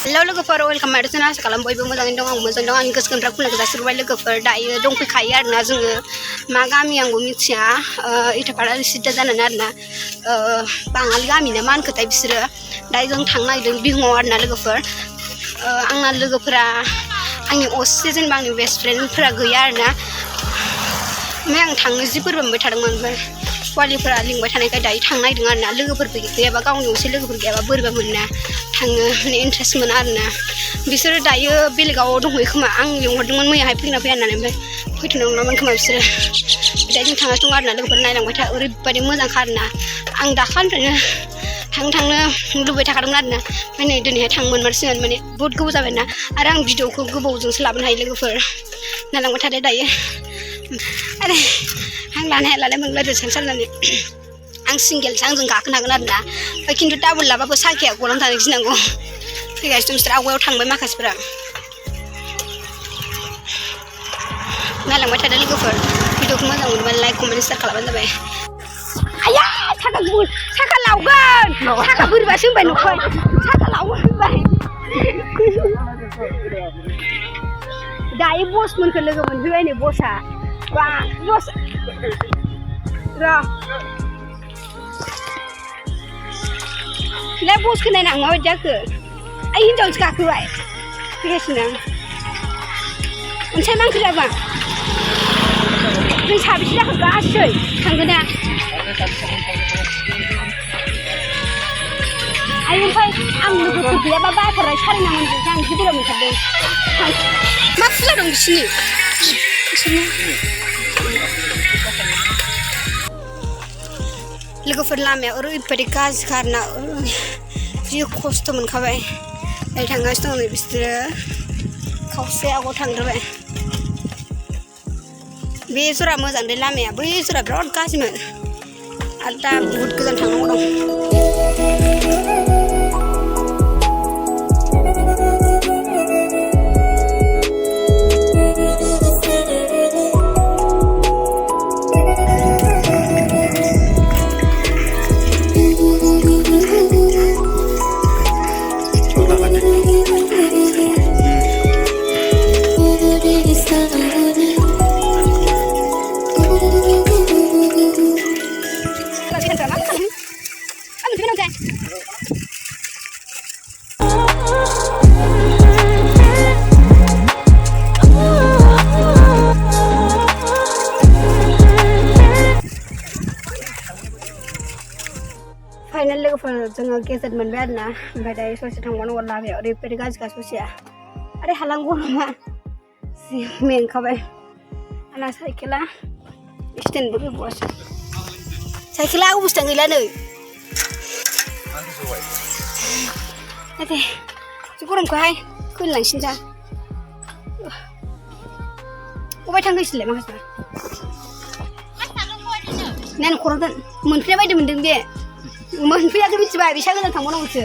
Hello लोगोफोर welcome माय channel आसा खालाम बयबो मोजाङैनो दं आं मोजां दं आंनि गोसो गोरबोनिफ्राय खुलुमनायखौ जासिहरबाय लोगोफोर दायो दंफैखायो आरोना जोङो मा गामि आंबो मिथिया इटापारा सिदा जानानै आरोना बाङालि गामि ना मा होनखोथाय बिसोरो दायो जों थांनो नागिरदों बिहुङाव आरोना लोगोफोर आंना लोगोफोरा आंनि असे जेनेबा आंनि बेस्ट फ्रेन्डफोरा गैया आरोना ओमफ्राय आं थांनो जि बोरैबा मोनबाय थादोंमोन ओमफ्राय वालिफोरा लिंबाय थानायखाय दायो थांनो नागिरदों आरोना लोगोफोर गैयाबा गावनि असे लोगोफोर गैयाबा बोरैबा मोना थांनो माने इन्ट्रेस्ट मोना आरोना बिसोरो दायो बेलेगाव दंहैयो खोमा आं लिंहरदोंमोन मैयाहाय फैना फैया होननानै ओमफ्राय फैथ'नो नङामोन खोमा बिसोरो दायो जों थांगासिनो दं आरोना लोगोफोर नायलांबाय था ओरैबायदि मोजांखा आरोना आं दाखालिनिफ्रायनो थांनो लुबैबाय थाखादोंमोन आरोना ओमफ्राय नै दिनैहाय थांनो मोनमारसिगोन माने बहुत गोबाव जाबायना आरो आं भिडिअखौ गोबावजोंसो लाबोनो हायो लोगोफोर नायलांबाय थादो दायो आरो आं लानो हायालाय मोनबाय साइकेल सालायनानै आं सिंगेलसो आंजों गाखोनो हागोन आरोना ओमफ्राय खिन्थु डाबल लाबाबो साखाया गलां थानो गिनांगौ फैगासिनो बिसोर आवगायाव थांबाय माखासेफोरा नायलांबाय थादो लोगोफोर भिडिअखौ मोजां मोनोबा लाइक कमेन्ट शेयार खालामबानो जाबाय आया साखा लावगोन साखा बोरैबासो होनबाय न'खर साखा लावगोन होनबाय दायो बस मोनखो लोगो मोनफैबाय नै बसआ बा बस र' दा बसखौ नायना आं माबायदि जाखो आइ हिनजावसो गाखोबाय फैगासिनो आं मोनसे मा ओंख्रि जाबा जों साबेसे जाखो गासै थांगोन ना आइ ओमफ्राय आं लोगोफोर गैयाबा बाजाराव सालायनांगोन आं जि बोरैबा मोनथारदों मा फुजा दं बिसोरनि लोगोफोर लामाया ओरैबायदि गाज्रिखा आरोना जि खस्थ' मोनखाबाय ओरै थांगासिनो दं नै बिसोरो खावसे आगोआव थांग्रोबाय बे जरा मोजां दे लामाया बै जरा बिराद गाज्रिमोन आरो दा बुहुद गोजान थांनांगौ दं फाइनाल लोगोफोर जोङो गेजेर मोनबाय आरोना ओमफ्राय दायो ससे थांबावनांगौ लामायाव ओरैबायदि गाज्रिखा ससेया आरो हालांगौ नामा जि मेंखाबाय आंना साइकेला स्टेन्डबो गैबावासो साइकेला अबस्था गैला नै दे जि गरमखौहाय खुलिलांसिन जा बबेहाय थांखो इसोरलाय माखासेफ्रा नायनो खर' दोन मोनफैया बायदि मोनदों बे मोनफैयाखै मिथिबाय बेसा गोजान थांबावनांगौसो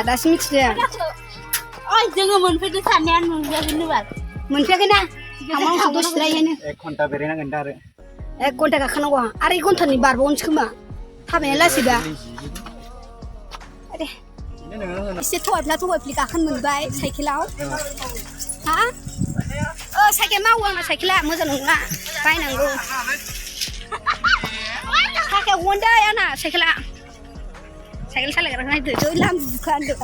दासो मिथिदों जोङो मोनफैदों साननाया मोनफैयाखैना थांबावनांगौ दसे जिरायहैनो 1 घन्टा बेरायनांगोन दा आरो 1 घन्टा गाखोनांगौ आरो 1 घन्टानि बारबावनोसै खोमा थाबायनाय लासैबा दे एसे थगायफ्ला गाखोनो मोनबाय साइकेलाव हा साइकेल मावो आंना साइकेला मोजां नङा बायनांगौ साखाया गनदै आंना साइकेला साइकेल सालायग्रा नायदो जै लामजुखा होनदों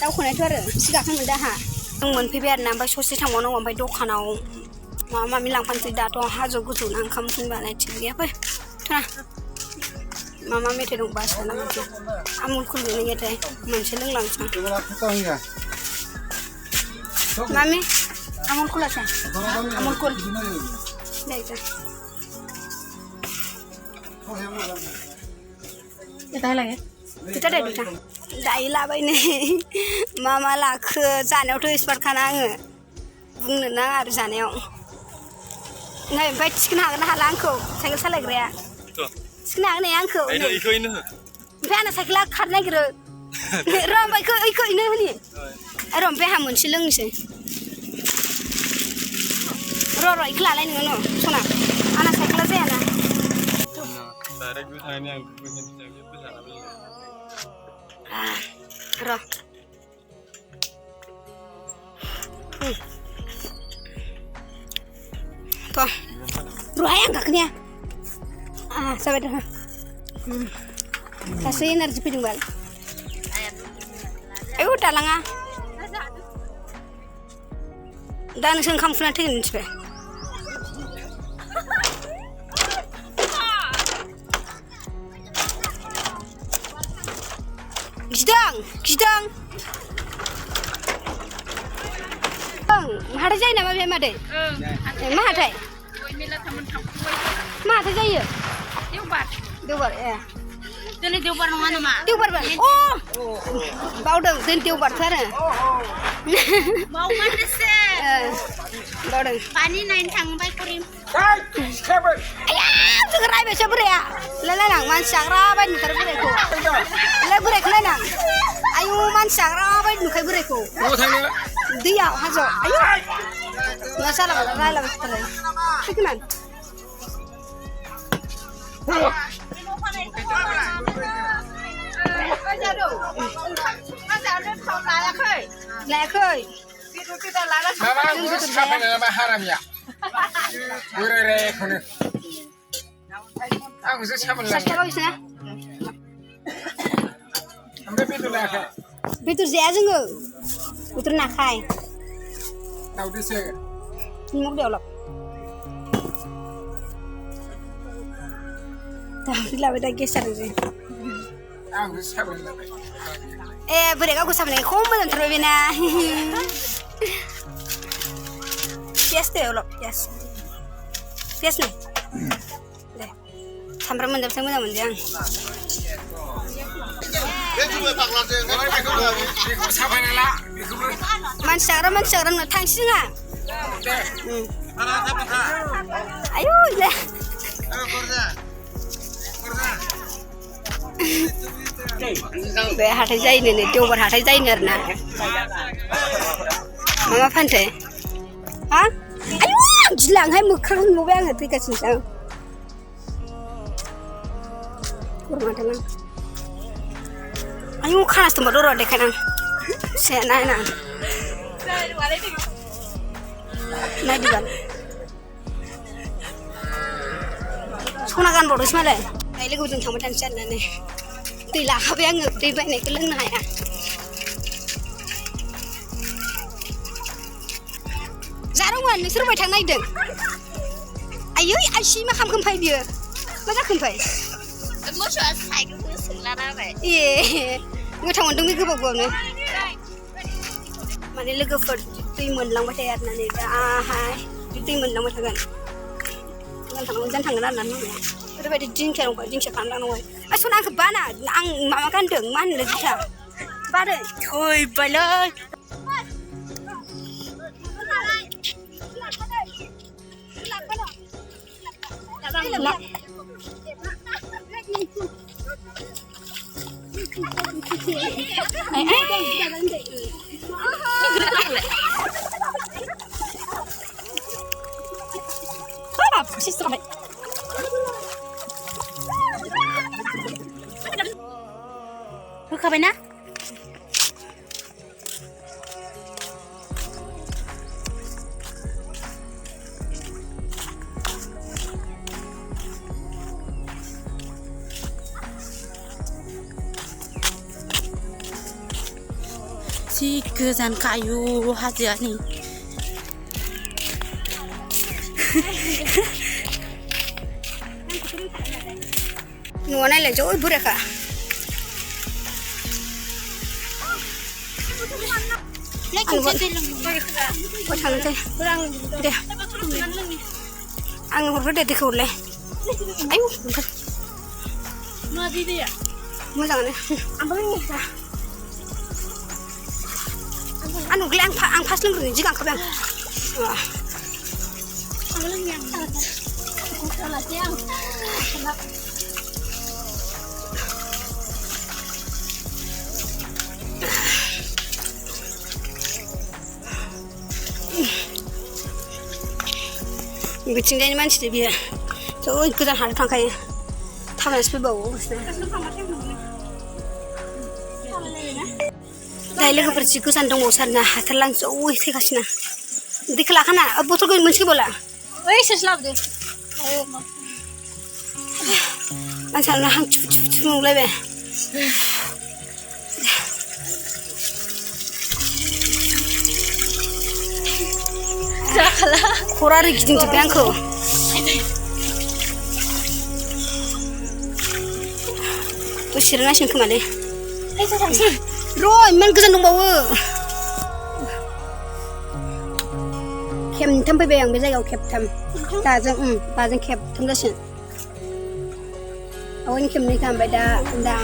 दावखोनायथ' आरो एसे गाखोनो मोनदों आंहा जों मोनफैबाय आरोना ओमफ्राय ससे थांबावनांगौ ओमफ्राय दखानाव माबा माबि लांफानोसै दाथ' हाजो गोजौना ओंखाम ओंख्रि बानाय थिग गैया फै थोना मा मा मेथाइ दं बासिना मोनसे आमुल कुल गैयाथाय मोनसे लोंलांसै मामि आमुल कुलासै आमुल कुल दे kita lagi kita deh duta दायो लाबाय नै मा मा लाखो जानायावथ' एक्सपार्टखाना आङो बुंनो नाङा आरो जानायाव नै ओमफ्राय थिखोनो हागोन ना हाला आंखौ साइकेल सालायग्राया थिखोनो हागोन ना आंखौ ओमफ्राय आंना साइकेला खारनो नागिरो र' ओमफ्राय इखौ इनो होनि र' ओमफ्राय आंहा मोनसे लोंनोसै र' इखौ लालाय नोङो न' सना आंना साइकेला जायाना Direct bisa ini yang pengen bisa namanya. Roh. Tuh. Ruh ayam kakaknya. Sampai dah. Kasih energi pidung bal. Ayo dalang Dan sen kamu funa tegin nih Gidang. Bang, mana jaya nama biar made? Mana jaya? Mana jaya? Diobar, ya. Jadi diobar mana mak? Diobar bang. Oh, bau dong, dan diobar sana. Bau mana sih? Bau dong. Pani nain tang baik kurim. Ayah, segerai besok beria. Lelang, man sangra baik nuker beriku. Le berek lelang. Ayo man sangra baik nuker beriku. Dia, hajo. Ayo. Masalah, lelang betul. Siapa? Lại khơi. Mama, siapa nama haramnya? Urere kono. Aku siapa lagi? Saskia kau bisa? Ambil pintu lagi. Betul sih aja nggak? Betul nak kai. Tahu di sini. Ini mau diolok. Tapi lah beda geser aja. Aku siapa lagi? Mereka aku sama dengan kamu dan terus bina. Bias tu olok, bias. Bias ni. Deh. Sampai mendap sama dengan dia. Siapa nela? Man sekarang nak tang singa. Ayo deh. Be hatai jai ni diobar hatai jai ni na. Mama pantai. Ha? Ayo jilang hai mukhang mu bang hati kasih sang. Kurang ada nang. Ayo kanas tu baru ada kan. Saya nana. Nai di bal. Sekolah kan baru semalam. Aile gue jengkang macam macam ni. Tilah apa yang ngerti baik ni keleng nak ya. Zarawan ni seru macam naik deng. Ayo, asyik macam kempai dia. Macam kempai. Macam saya tu selera baik. Iya, macam orang demi kebab ni. Mana lagi fort tu menlang macam ni ni. Hai, tu menlang macam kan. Jangan tangan nan. Tapi di jin kan orang jin cakap orang orang. Asyik nak kebana, ang mama kan deng mana lagi cak. Bada, Oi balak. Kau mana? Si kezan kayu hasil ni. Nuanai le jauh buruk ah. Kau tang tu, dia. Ang huruf dia dikau le. Ayo. Nadi dia. Macam ni. Abang ni. Anu gelang ang pas leng ni jika kau bang. Abang yang. Salah siang. Bikin jadi macam tu biar. So, kita harus tangkai. थाबायनासो फैबावो दायो लोगोफोर जि गोजान दंबावो आरोना हाथारलांसो ओइ थैगासिनो दैखौ लाखाना बथल मोनसे बोला ओइ सोरसो लाबोदो मानसियानो हां थुफ थुफ थुफ मोनलायबाय जाखाला खरा आरो गिदिंजोब्बाय आंखौ दसे नांसिगोन खोमालै र' इमान गोजान दंबावो खेबथाम फैबाय आं बे जायगायाव खेबथाम दाजों खेबथाम जासिगोन आवगायनि खेबनैखा ओमफ्राय दा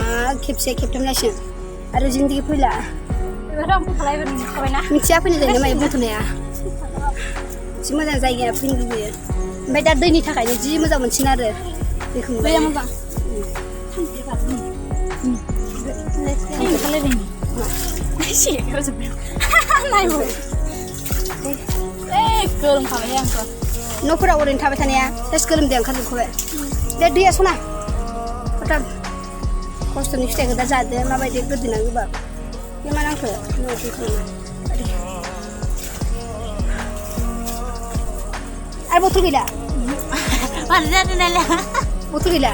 खेबसे खेबथाम जासिगोन आरो जिन्दगि फैला मिथिया फैनो जायो माय बुथुमनाया जि मोजां जायगाया फैनो लुबैयो ओमफ्राय दा दैनि थाखायनो जि मोजां मोनसिन आरो दैखौ नुबाय मोजां न'फोराव ओरैनो थाबाय थानाया सेस गोलोमदै ओंखारजोबखाबाय दे दैया सना खथाब खस्थ'नि फिथाइखौ दा जादो माबायदि गोदोना गोबाब बे मा नांखो न'खौ खालामना आरो बथल गैला मानो जादों नालाय बथल गैला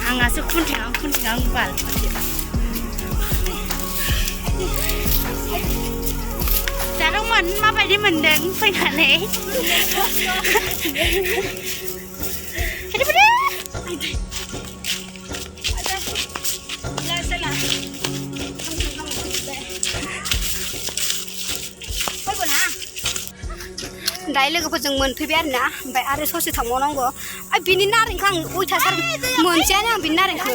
आंहासो खुन्थें बाल जादोंमोन माबायदि मोनदों फैनानै दायो लोगोफोरजों मोनफैबाय आरोना ओमफ्राय आरो ससे थांबावनांगौ बिनि नारेंखौ आं अयथासार मोनसेयानो आं बिनि नारेंखौ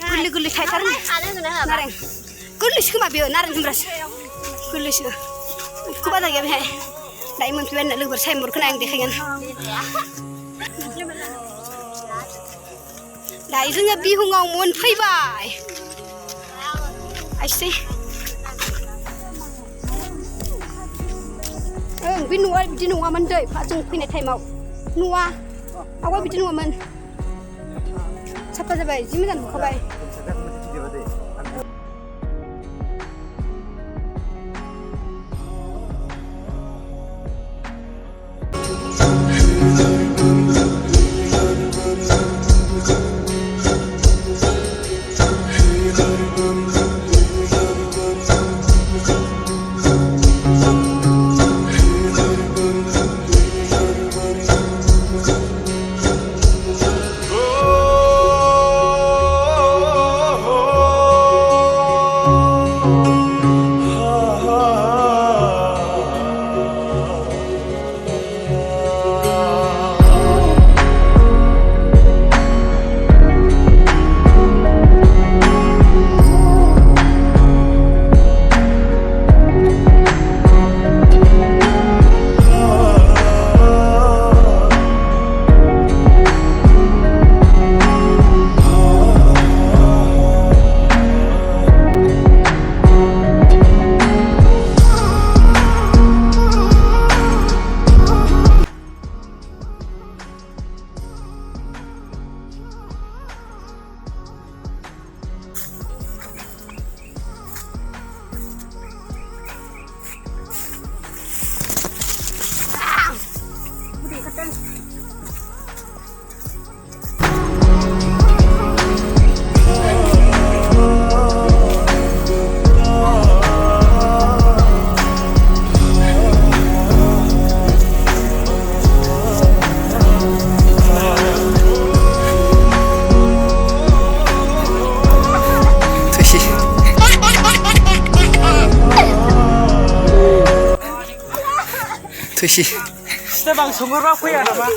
गोरलै गोरलै थायथारो नारें गोरलैसो खोमा बेयो नारें जुमब्रासो गोरलैसो एखौ बादा गैया बेहाय दायो मोनफैबाय आरोना लोगोफोर साइनबर्डखौनो आं देखायगोन दायो जोङो बिहुङाव मोनफैबाय आइसै बे न'आ बिदि नङामोन दै जों फैनाय टाइमाव न'आ आवगाय बिदि नङामोन साफा जाबाय जि मोजां नुखाबाय थैसि सिथाबां संगोरबा फैया नामा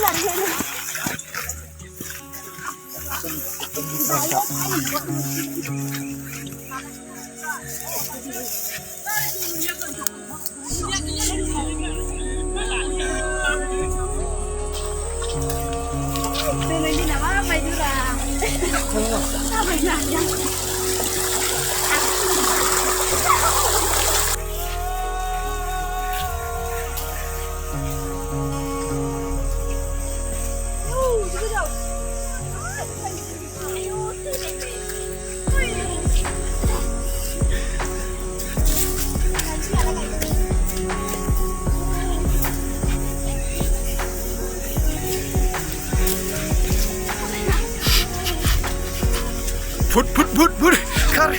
फुट कर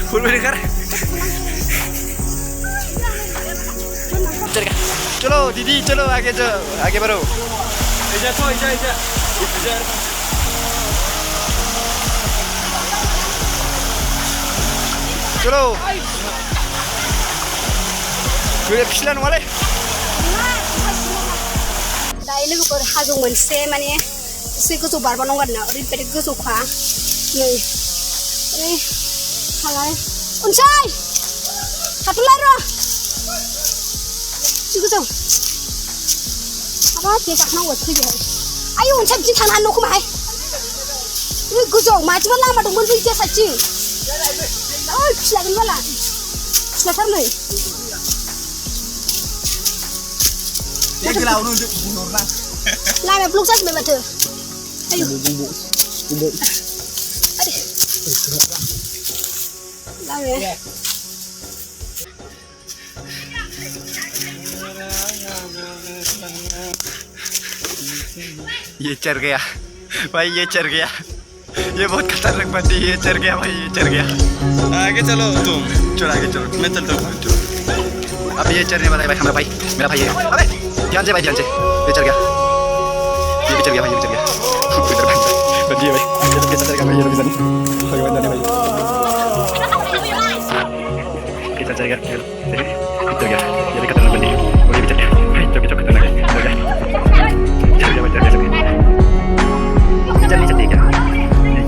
फुट मेरे कर चलो दीदी चलो आगे बढ़ो चलो gue pisilan wale दायो लोगोफोर हाजो मोनसे माने एसे गोजौ बारबावनांगौ आरोना ओरैबायदि गोजौखा नै ओरै हालाय अनसाय थाथ'लाय र' जि गोजौ हाबाब बे गाखोनांगौ फैबाय आयौ अनसाय बिथिं थांनो हानो न'खौ माहाय बे गोजौ माथिंबा लामा दंमोन बैथिं साइडथिं ओइ फिसिलागोन बाला फिसिलाथार नै लामाया ब्लक जाजोब्बाय माथो आयौ लामाया ये चढ़ गया भाई ये चढ़ गया ये बहुत खतरनाक बंदी ये चढ़ गया भाई ये चढ़ गया आगे चलो तुम चलो आगे चलो मैं चलता हूँ अब ये चढ़ने वाला है भाई हमारा भाई मेरा भाई है अबे ध्यान से भाई ध्यान से ये चढ़ गया ये भी चढ़ गया भाई ये भी चढ़ गया इधर भाई बंदी है भाई ये तो कैसा चढ़ेगा भाई ये तो भी भगवान जाने भाई कैसा चढ़ेगा चढ़ गया ये भी खतरनाक बंदी और ये भी चढ़ गया भाई तो खतरनाक है चढ़ गया भाई चढ़ गया चढ़ गया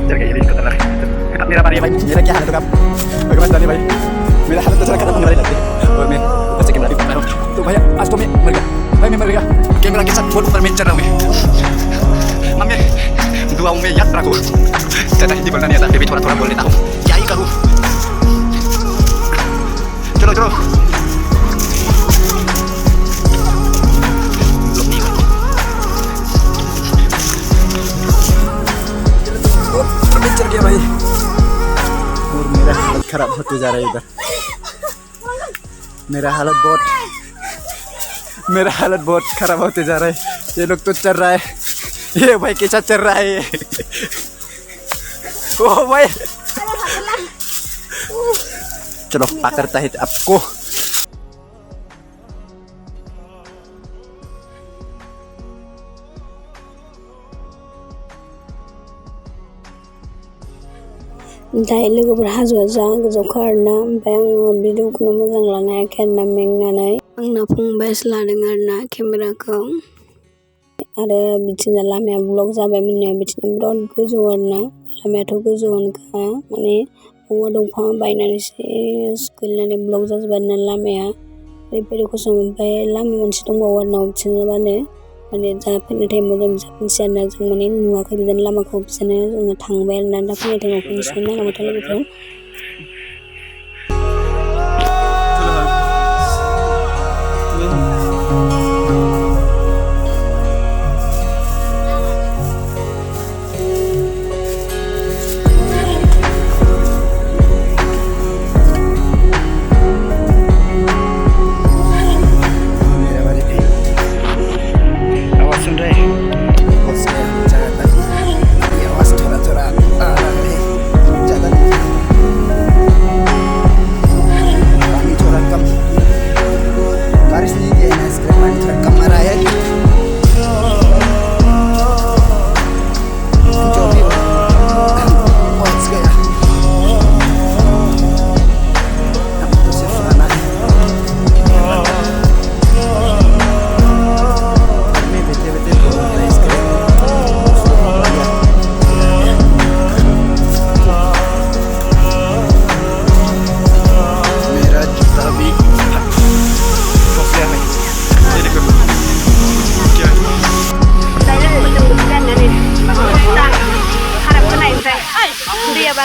चढ़ गया ये भी खतरनाक है मेरा भाई मेरा क्या हाल है तो भगवान जाने भाई मेरा हालत तो सारा खत्म होने वाली लगती है और मैं ऊपर से कैमरा भी बना रहा हूँ तो भैया आज तो मैं मर गया भाई मैं मर गया कैमरा के साथ बहुत ऊपर में चढ़ रहा हूँ मैं मम्मी दुआओं में याद रखो ज़्यादा हिंदी बोलना नहीं आता फिर भी थोड़ा बोल लेता हूँ क्या ही करूँ चलो चलो चढ़ गया भाई और मेरा हालत खराब होते जा रहा है इधर मेरा हालत बहुत खराब होते जा रहा है ये लोग तो चल रहा है ये भाई कैसा चल रहा है ये ओ भाई चलो पकड़ता है आपको दायो लोगोफोर हाजोआ जा गोजौखा आरोना ओमफ्राय आङो भिडिअखौनो मोजां लानो हायाखै आरोना मेंनानै आंना फंबायासो लादों आरोना केमेराखौ आरो बिथिंजा लामाया ब्लक जाबायमोननो बिथिंजा बिराद गोजौ आरोना लामायाथ' गोजौआनोखा माने औवा दंफाङा बायनानैसो गोलैनानै ब्लक जाजोब्बाय आरोना लामाया ओरैबायदि खस्थ' ओमफ्राय लामा मोनसे दंबावो आरोना बिथिंजाबानो माने जा फैनाय टाइमाव जों मिथिया आरोना जों माने नुवाखै बिदिनो लामाखौ बिदिनो जोङो थांबाय आरोना दा फैनाय टाइमाव फैनोसै नालाबाथ' लोगोफोर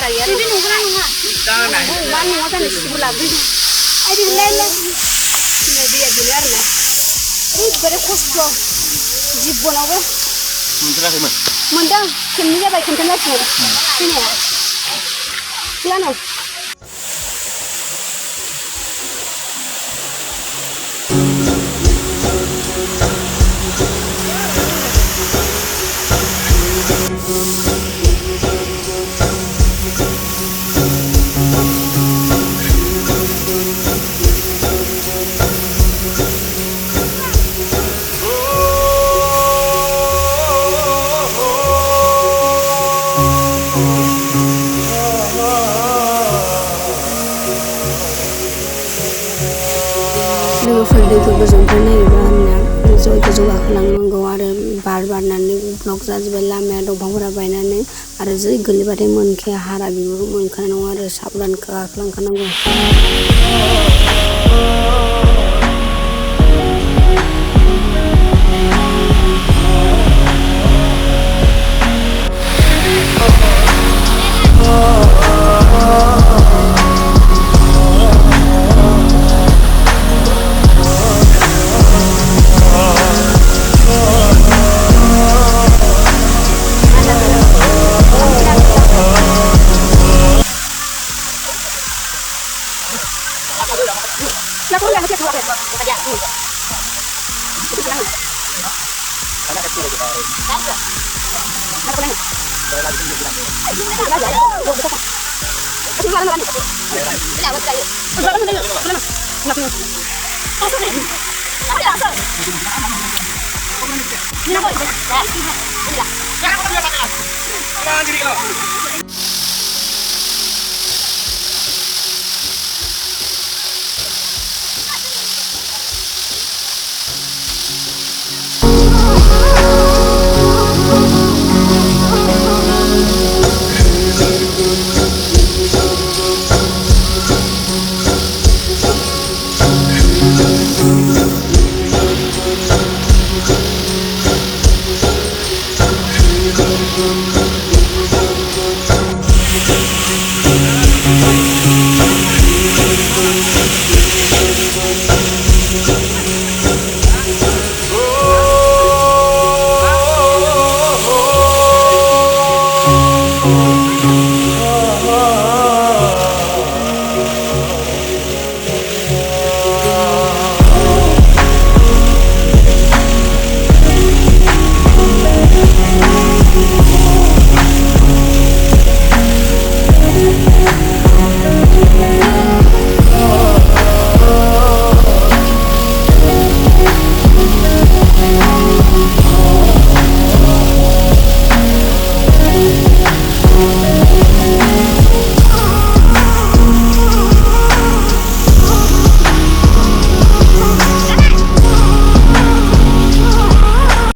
लायो आरो मा न'आव जानो सिबो लाबोदों आयदि लायलाय दैया बेनो आरोना ओरैबायदि खस्थ' जिबनावबो मोनथाराखैमोन मोनदों खेबनै जाबाय खेबथाम जासिगोन फैनाया थिगानो लोगोफोर दैखौ गोजौनिफ्राय नायोब्ला आंना गोजौ गाखोलांनांगौ आरो बार बारनानै ब्लक जाजोब्बाय लामाया दंफांफोरा बायनानै आरो जै गोलैबाथाय मोनखाया हारा बिबो मोनखानाय नङा आरो साबधान गाखोलांखानांगौ Jangan diri kau.